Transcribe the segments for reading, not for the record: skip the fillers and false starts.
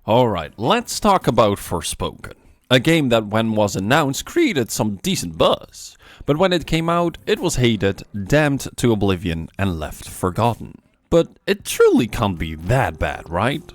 Alright, let's talk about Forspoken. A game that when was announced created some decent buzz, but when it came out it was hated, damned to oblivion and left forgotten. But it truly can't be that bad, right?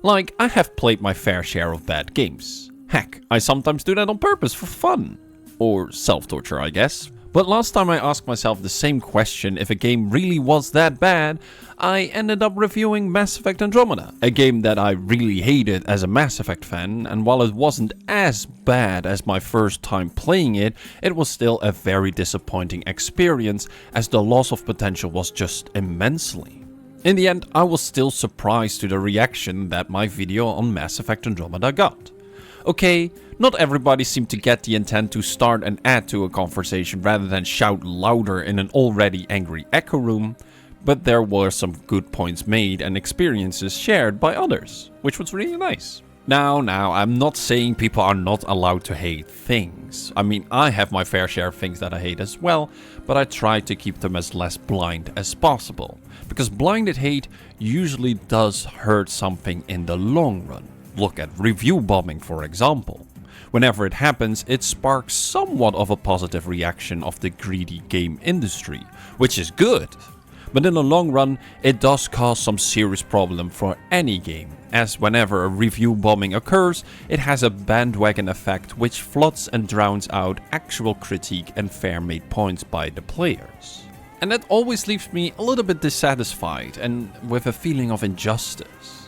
Like, I have played my fair share of bad games. Heck, I sometimes do that on purpose for fun. Or self-torture, I guess. But last time I asked myself the same question if a game really was that bad, I ended up reviewing Mass Effect Andromeda. A game that I really hated as a Mass Effect fan, and while it wasn't as bad as my first time playing it, it was still a very disappointing experience as the loss of potential was just immensely. In the end, I was still surprised to the reaction that my video on Mass Effect Andromeda got. Okay, not everybody seemed to get the intent to start and add to a conversation rather than shout louder in an already angry echo room, but there were some good points made and experiences shared by others, which was really nice. Now, I'm not saying people are not allowed to hate things. I mean, I have my fair share of things that I hate as well, but I try to keep them as less blind as possible, because blinded hate usually does hurt something in the long run. Look at review bombing, for example. Whenever it happens, it sparks somewhat of a positive reaction of the greedy game industry, which is good. But in the long run, it does cause some serious problem for any game, as whenever a review bombing occurs, it has a bandwagon effect which floods and drowns out actual critique and fair made points by the players. And that always leaves me a little bit dissatisfied and with a feeling of injustice.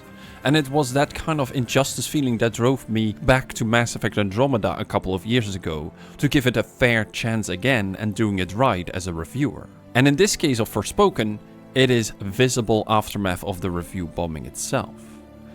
And it was that kind of injustice feeling that drove me back to Mass Effect Andromeda a couple of years ago to give it a fair chance again and doing it right as a reviewer. And in this case of Forspoken, it is visible aftermath of the review bombing itself.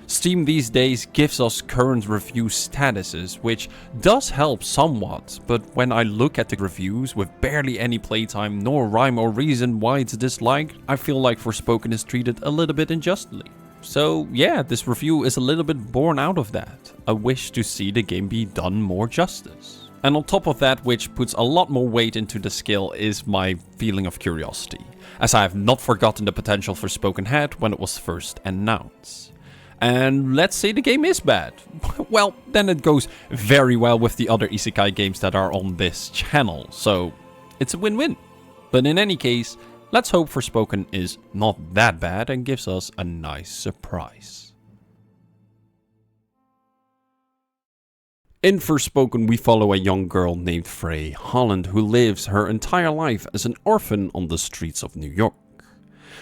Steam these days gives us current review statuses, which does help somewhat, but when I look at the reviews with barely any playtime nor rhyme or reason why it's disliked, I feel like Forspoken is treated a little bit unjustly. So yeah, this review is a little bit born out of that, a wish to see the game be done more justice. And on top of that, which puts a lot more weight into the scale, is my feeling of curiosity, as I have not forgotten the potential Forspoken had when it was first announced. And let's say the game is bad. Well, then it goes very well with the other isekai games that are on this channel, so it's a win-win. But in any case, let's hope Forspoken is not that bad and gives us a nice surprise. In Forspoken, we follow a young girl named Frey Holland who lives her entire life as an orphan on the streets of New York.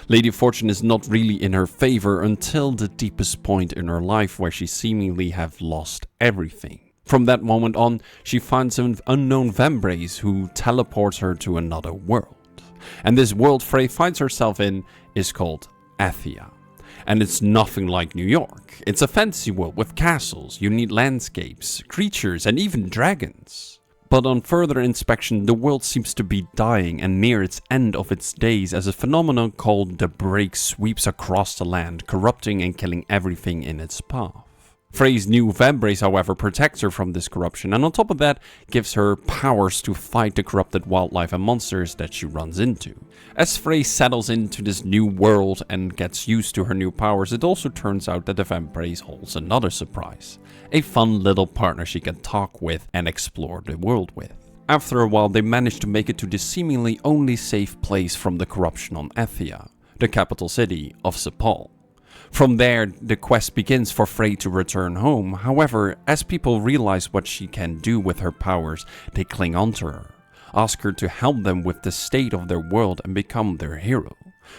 Lady Fortune is not really in her favor until the deepest point in her life where she seemingly have lost everything. From that moment on, she finds an unknown Vambrace who teleports her to another world. And this world Frey finds herself in is called Athia. And it's nothing like New York. It's a fantasy world with castles, unique landscapes, creatures, and even dragons. But on further inspection, the world seems to be dying and near its end of its days as a phenomenon called the Break sweeps across the land, corrupting and killing everything in its path. Frey's new Vambrace, however, protects her from this corruption, and on top of that, gives her powers to fight the corrupted wildlife and monsters that she runs into. As Frey settles into this new world and gets used to her new powers, it also turns out that the Vambrace holds another surprise. A fun little partner she can talk with and explore the world with. After a while, they manage to make it to the seemingly only safe place from the corruption on Athia, the capital city of Sepal. From there, the quest begins for Frey to return home. However, as people realize what she can do with her powers, they cling onto her, ask her to help them with the state of their world and become their hero.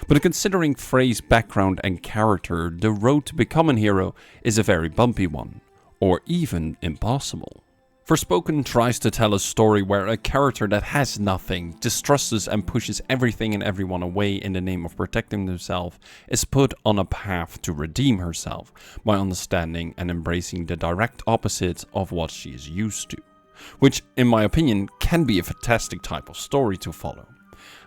But considering Frey's background and character, the road to become a hero is a very bumpy one, or even impossible. Forspoken tries to tell a story where a character that has nothing, distrusts and pushes everything and everyone away in the name of protecting themselves, is put on a path to redeem herself by understanding and embracing the direct opposite of what she is used to. Which, in my opinion, can be a fantastic type of story to follow.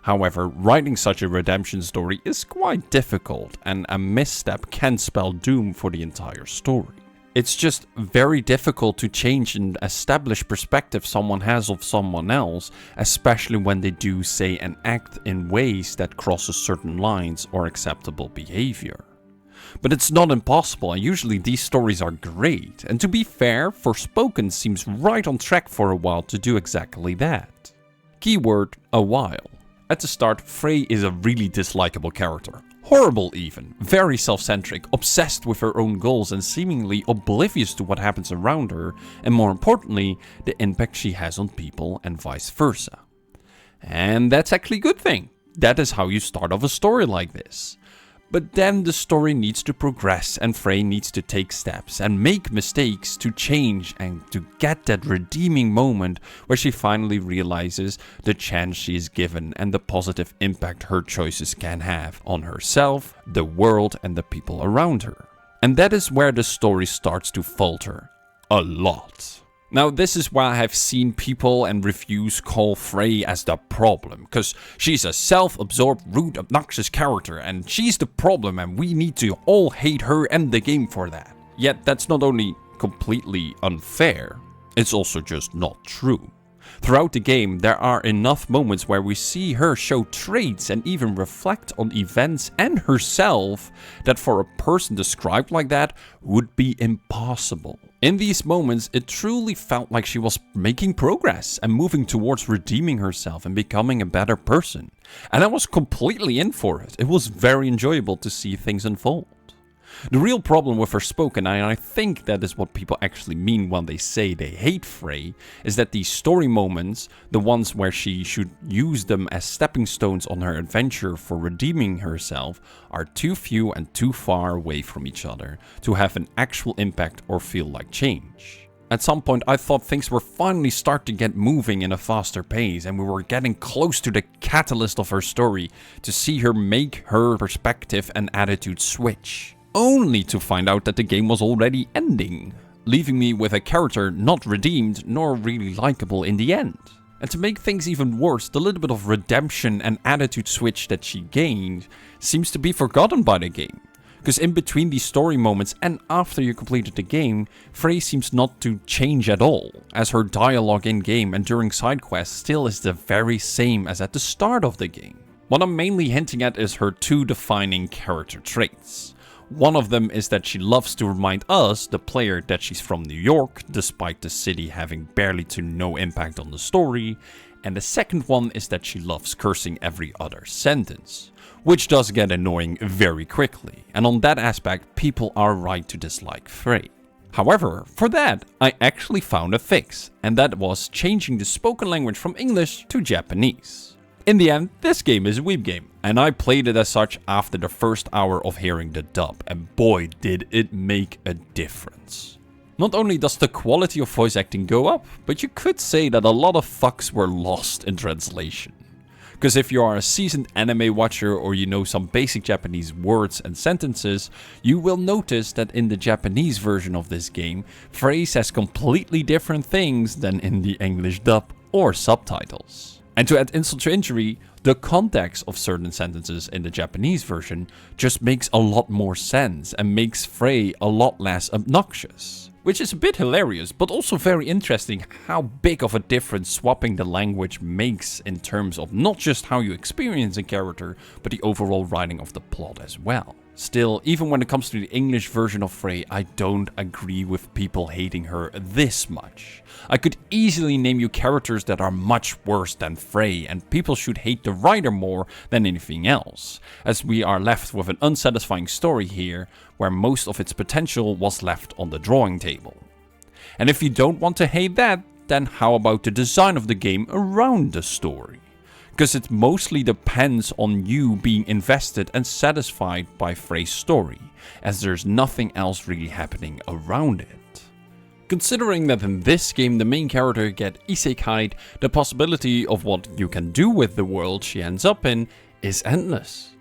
However, writing such a redemption story is quite difficult, and a misstep can spell doom for the entire story. It's just very difficult to change an established perspective someone has of someone else, especially when they do say and act in ways that crosses certain lines or acceptable behavior. But it's not impossible, and usually these stories are great. And to be fair, Forspoken seems right on track for a while to do exactly that. Keyword, a while. At the start, Frey is a really dislikable character. Horrible even, very self-centric, obsessed with her own goals and seemingly oblivious to what happens around her, and more importantly, the impact she has on people and vice versa. And that's actually a good thing. That is how you start off a story like this. But then the story needs to progress and Frey needs to take steps and make mistakes to change and to get that redeeming moment where she finally realizes the chance she is given and the positive impact her choices can have on herself, the world and the people around her. And that is where the story starts to falter. A lot. Now, this is why I have seen people and reviews call Frey as the problem, because she's a self-absorbed, rude, obnoxious character, and she's the problem and we need to all hate her and the game for that. Yet that's not only completely unfair, it's also just not true. Throughout the game, there are enough moments where we see her show traits and even reflect on events and herself that for a person described like that would be impossible. In these moments, it truly felt like she was making progress and moving towards redeeming herself and becoming a better person. And I was completely in for it. It was very enjoyable to see things unfold. The real problem with Forspoken, and I think that is what people actually mean when they say they hate Frey, is that these story moments, the ones where she should use them as stepping stones on her adventure for redeeming herself, are too few and too far away from each other to have an actual impact or feel like change. At some point I thought things were finally starting to get moving in a faster pace and we were getting close to the catalyst of her story to see her make her perspective and attitude switch. Only to find out that the game was already ending, leaving me with a character not redeemed nor really likable in the end. And to make things even worse, the little bit of redemption and attitude switch that she gained seems to be forgotten by the game. Because in between these story moments and after you completed the game, Frey seems not to change at all, as her dialogue in-game and during side quests still is the very same as at the start of the game. What I'm mainly hinting at is her two defining character traits. One of them is that she loves to remind us, the player, that she's from New York, despite the city having barely to no impact on the story. And the second one is that she loves cursing every other sentence, which does get annoying very quickly. And on that aspect, people are right to dislike Frey. However, for that, I actually found a fix, and that was changing the spoken language from English to Japanese. In the end, this game is a weeb game, and I played it as such after the first hour of hearing the dub, and boy did it make a difference. Not only does the quality of voice acting go up, but you could say that a lot of fucks were lost in translation. Because if you are a seasoned anime watcher or you know some basic Japanese words and sentences, you will notice that in the Japanese version of this game, Frey says completely different things than in the English dub or subtitles. And to add insult to injury, the context of certain sentences in the Japanese version just makes a lot more sense and makes Frey a lot less obnoxious. Which is a bit hilarious, but also very interesting how big of a difference swapping the language makes in terms of not just how you experience a character, but the overall writing of the plot as well. Still, even when it comes to the English version of Frey, I don't agree with people hating her this much. I could easily name you characters that are much worse than Frey, and people should hate the writer more than anything else, as we are left with an unsatisfying story here, where most of its potential was left on the drawing table. And if you don't want to hate that, then how about the design of the game around the story? Because it mostly depends on you being invested and satisfied by Frey's story, as there's nothing else really happening around it. Considering that in this game the main character gets isekai'd, the possibility of what you can do with the world she ends up in is endless.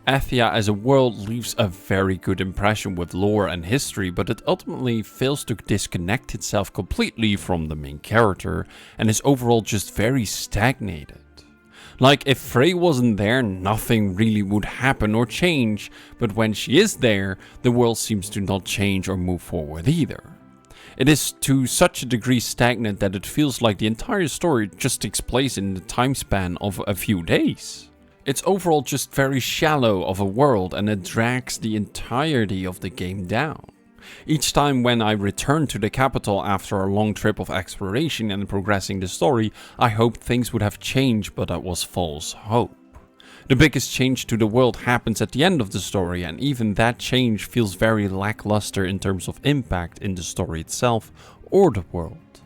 Athia as a world leaves a very good impression with lore and history, but it ultimately fails to disconnect itself completely from the main character and is overall just very stagnated. Like, if Frey wasn't there, nothing really would happen or change, but when she is there, the world seems to not change or move forward either. It is to such a degree stagnant that it feels like the entire story just takes place in the time span of a few days. It's overall just very shallow of a world, and it drags the entirety of the game down. Each time when I returned to the capital after a long trip of exploration and progressing the story, I hoped things would have changed, but that was false hope. The biggest change to the world happens at the end of the story, and even that change feels very lackluster in terms of impact in the story itself or the world.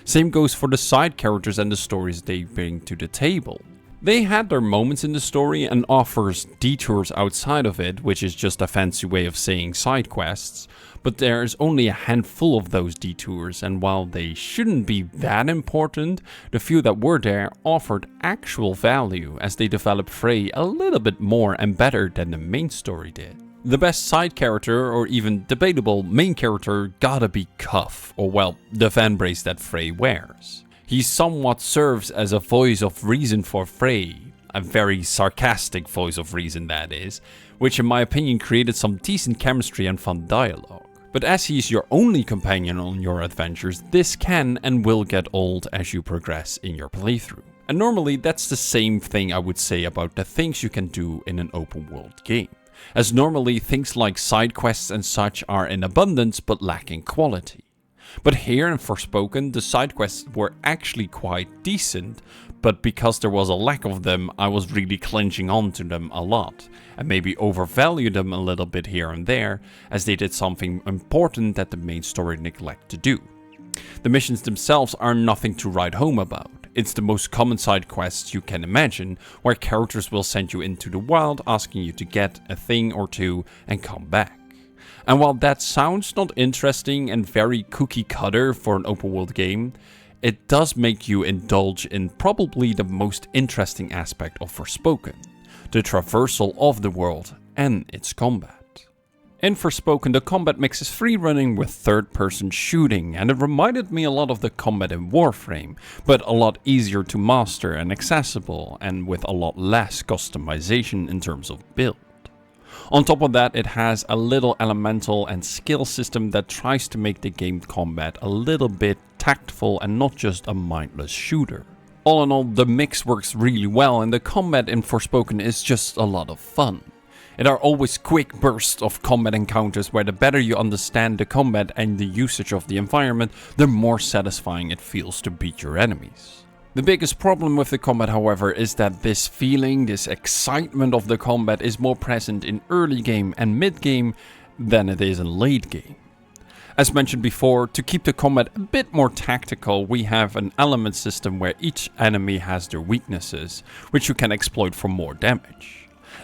Same goes for the side characters and the stories they bring to the table. They had their moments in the story and offers detours outside of it, which is just a fancy way of saying side quests, but there's only a handful of those detours, and while they shouldn't be that important, the few that were there offered actual value as they developed Frey a little bit more and better than the main story did. The best side character, or even debatable main character, gotta be Cuff, or well, the fan brace that Frey wears. He somewhat serves as a voice of reason for Frey, a very sarcastic voice of reason that is, which in my opinion created some decent chemistry and fun dialogue. But as he is your only companion on your adventures, this can and will get old as you progress in your playthrough. And normally that's the same thing I would say about the things you can do in an open world game, as normally things like side quests and such are in abundance but lacking quality. But here in Forspoken, the side quests were actually quite decent, but because there was a lack of them, I was really clenching on to them a lot, and maybe overvalued them a little bit here and there, as they did something important that the main story neglected to do. The missions themselves are nothing to write home about. It's the most common side quests you can imagine, where characters will send you into the wild asking you to get a thing or two and come back. And while that sounds not interesting and very cookie cutter for an open world game, it does make you indulge in probably the most interesting aspect of Forspoken, the traversal of the world and its combat. In Forspoken, the combat mix is free running with third-person shooting, and it reminded me a lot of the combat in Warframe, but a lot easier to master and accessible, and with a lot less customization in terms of build. On top of that, it has a little elemental and skill system that tries to make the game combat a little bit tactful and not just a mindless shooter. All in all, the mix works really well, and the combat in Forspoken is just a lot of fun. It are always quick bursts of combat encounters where the better you understand the combat and the usage of the environment, the more satisfying it feels to beat your enemies. The biggest problem with the combat, however, is that this feeling, this excitement of the combat is more present in early game and mid game than it is in late game. As mentioned before, to keep the combat a bit more tactical, we have an element system where each enemy has their weaknesses, which you can exploit for more damage.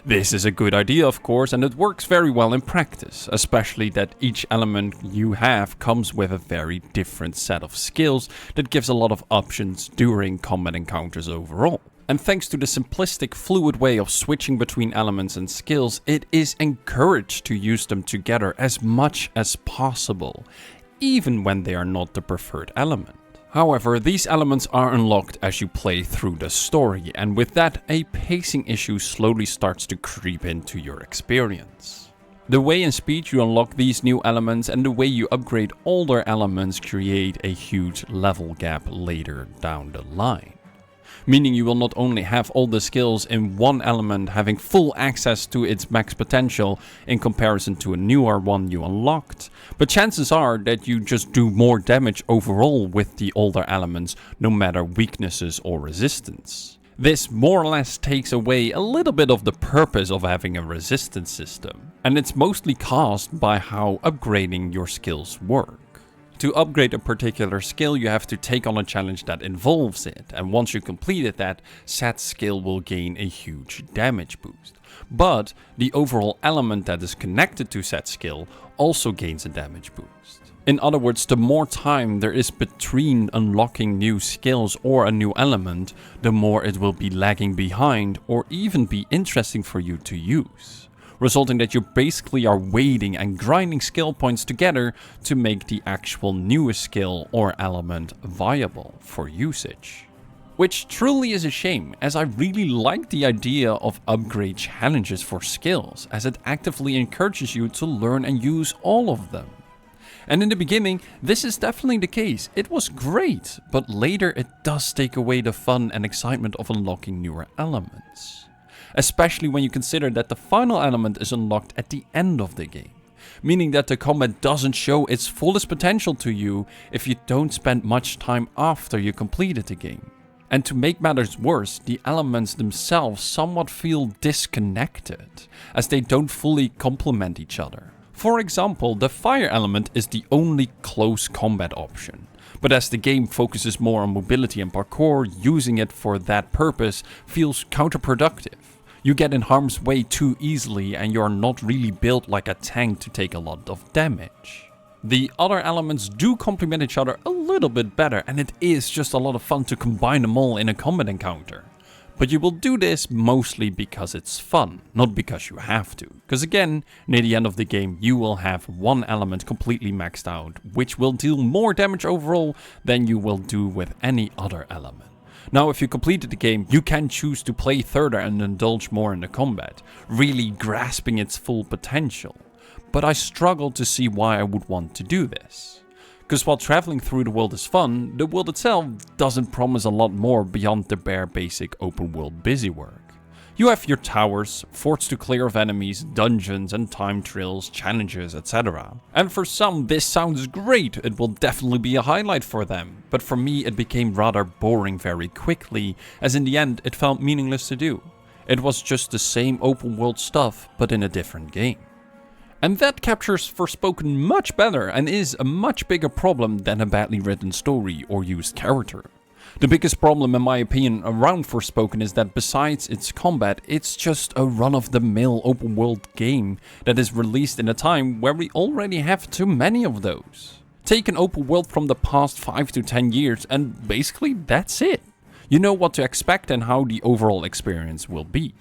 This is a good idea, of course, and it works very well in practice, especially that each element you have comes with a very different set of skills that gives a lot of options during combat encounters overall. And thanks to the simplistic, fluid way of switching between elements and skills, it is encouraged to use them together as much as possible, even when they are not the preferred element. However, these elements are unlocked as you play through the story, and with that, a pacing issue slowly starts to creep into your experience. The way and speed you unlock these new elements and the way you upgrade older elements create a huge level gap later down the line. Meaning you will not only have all the skills in one element having full access to its max potential in comparison to a newer one you unlocked, but chances are that you just do more damage overall with the older elements, no matter weaknesses or resistance. This more or less takes away a little bit of the purpose of having a resistance system, and it's mostly caused by how upgrading your skills work. To upgrade a particular skill, you have to take on a challenge that involves it, and once you completed that, said skill will gain a huge damage boost. But the overall element that is connected to said skill also gains a damage boost. In other words, the more time there is between unlocking new skills or a new element, the more it will be lagging behind or even be interesting for you to use, resulting that you basically are waiting and grinding skill points together to make the actual newest skill or element viable for usage. Which truly is a shame, as I really like the idea of upgrade challenges for skills, as it actively encourages you to learn and use all of them. And in the beginning, this is definitely the case. It was great, but later it does take away the fun and excitement of unlocking newer elements. especially when you consider that the final element is unlocked at the end of the game, meaning that the combat doesn't show its fullest potential to you if you don't spend much time after you completed the game. And to make matters worse, the elements themselves somewhat feel disconnected, as they don't fully complement each other. For example, the fire element is the only close combat option, but as the game focuses more on mobility and parkour, using it for that purpose feels counterproductive. You get in harm's way too easily and you're not really built like a tank to take a lot of damage. The other elements do complement each other a little bit better, and it is just a lot of fun to combine them all in a combat encounter. But you will do this mostly because it's fun, not because you have to. Because again, near the end of the game you will have one element completely maxed out, which will deal more damage overall than you will do with any other element. Now, if you completed the game, you can choose to play further and indulge more in the combat, really grasping its full potential. But I struggle to see why I would want to do this. Because while traveling through the world is fun, the world itself doesn't promise a lot more beyond the bare basic open world busywork. You have your towers, forts to clear of enemies, dungeons and time trials, challenges, etc. And for some this sounds great, it will definitely be a highlight for them. But for me it became rather boring very quickly, as in the end it felt meaningless to do. It was just the same open world stuff, but in a different game. And that captures Forspoken much better and is a much bigger problem than a badly written story or used character. The biggest problem in my opinion around Forspoken is that besides its combat, it's just a run-of-the-mill open world game that is released in a time where we already have too many of those. Take an open world from the past 5 to 10 years and basically that's it. You know what to expect and how the overall experience will be.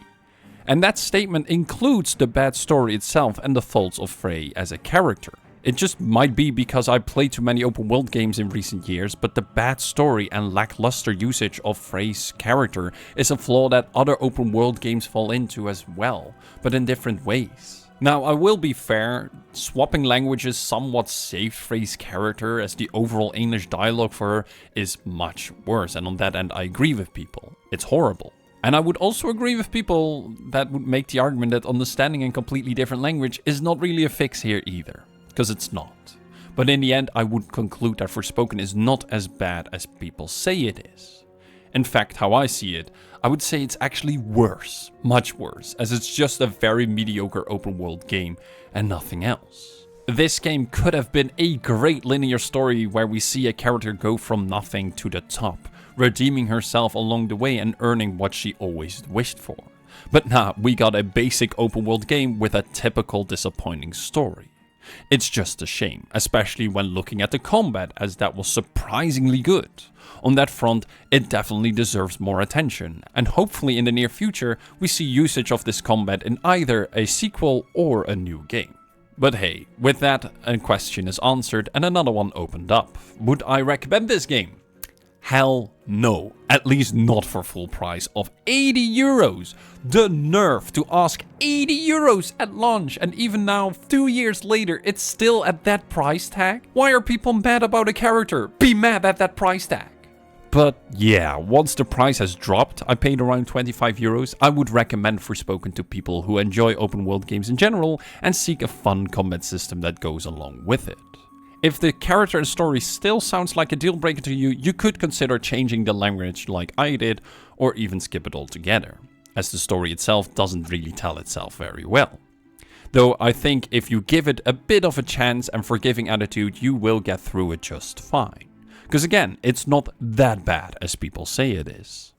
And that statement includes the bad story itself and the faults of Frey as a character. It just might be because I played too many open world games in recent years, but the bad story and lackluster usage of Frey's character is a flaw that other open world games fall into as well, but in different ways. Now, I will be fair, swapping languages somewhat saved Frey's character, as the overall English dialogue for her is much worse, and on that end I agree with people. It's horrible. And I would also agree with people that would make the argument that understanding a completely different language is not really a fix here either, because it's not. But in the end I would conclude that Forspoken is not as bad as people say it is. In fact, how I see it, I would say it's actually worse, much worse, as it's just a very mediocre open world game and nothing else. This game could have been a great linear story where we see a character go from nothing to the top, redeeming herself along the way and earning what she always wished for. But nah, we got a basic open world game with a typical disappointing story. It's just a shame, especially when looking at the combat, as that was surprisingly good. On that front, it definitely deserves more attention, and hopefully in the near future we see usage of this combat in either a sequel or a new game. But hey, with that, a question is answered and another one opened up. Would I recommend this game? Hell no, at least not for full price of 80 euros. The nerve to ask 80 euros at launch, and even now, 2 years later, it's still at that price tag? Why are people mad about a character? Be mad at that price tag. But yeah, once the price has dropped, I paid around 25 euros, I would recommend Forspoken to people who enjoy open world games in general and seek a fun combat system that goes along with it. If the character and story still sounds like a deal breaker to you, you could consider changing the language like I did, or even skip it altogether, as the story itself doesn't really tell itself very well. Though I think if you give it a bit of a chance and forgiving attitude, you will get through it just fine. Because again, it's not that bad as people say it is.